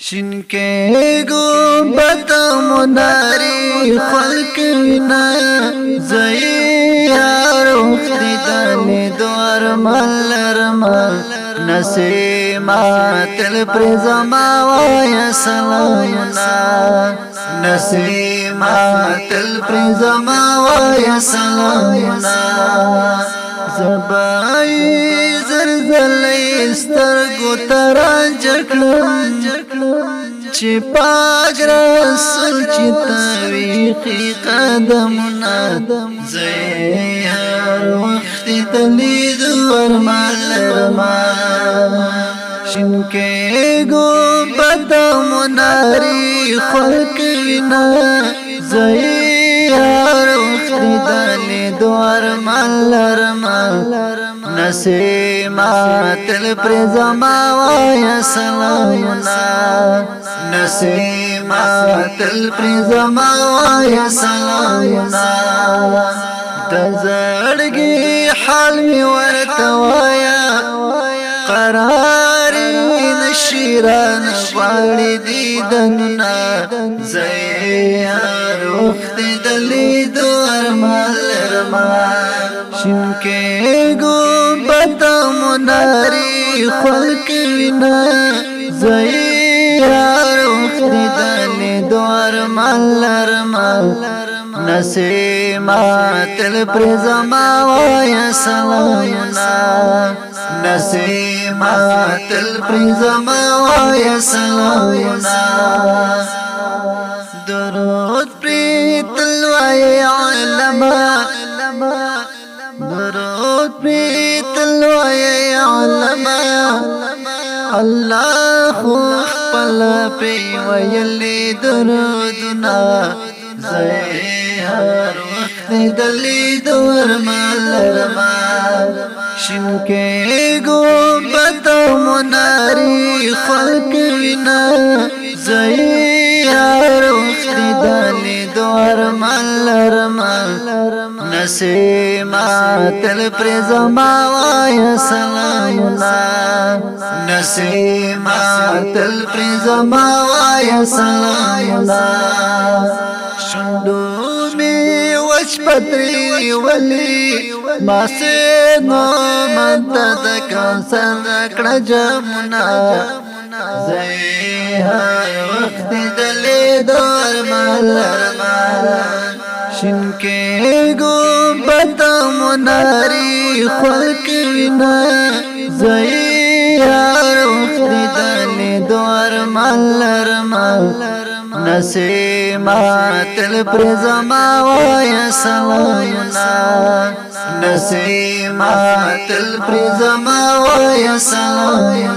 شنکه گوبت مناری خلق وینا زیار وختی دانی دوار ملرما نسیما تل پرزما وای سلامنا نسیما تل پرزما وای سلامنا زبای زرزلی سترگو تران جکلن چی پاک رسول چی تاویخی قدمنا زیار وقتی تلید ورمال رما شنکه گو بدا مناری خلق وینا زیار وقتی تلید ورمال رما نسیما تل پرزما وای سلامنا نسیما تل پرزما وای سلامنا دزړګي حال می ورته وایا قراری نشیران غواړي دیدننا زیار وخت دلید ورمال رما شنکه گوبت مناری خلق وینا زیار وختی دانی دوار ملرما نسیما تل پرزما وای سلامنا نسیما تل پرزما وای سلامنا درود پری تلوای علما درود پری تلوای علما الله خپل پی ویلی درودنا زیار وقت دلی دور ملرما شنکه گوبت مناری خلق وینا زیار وقت دلی دور ملرما نسیما تل پرزما وای سلامنا نسیما تل پرزما وای سلامنا شندو می وچ پتری ولی ما سے نو منت دکان سنکڑ جمنا زیار وقت دلی دور ملرما شنکه گوبت مناری خلق وینا زیار وختی دانی دور ملرما نسیما تل پرزما وای سلامنا نسیما تل پرزما وای سلامنا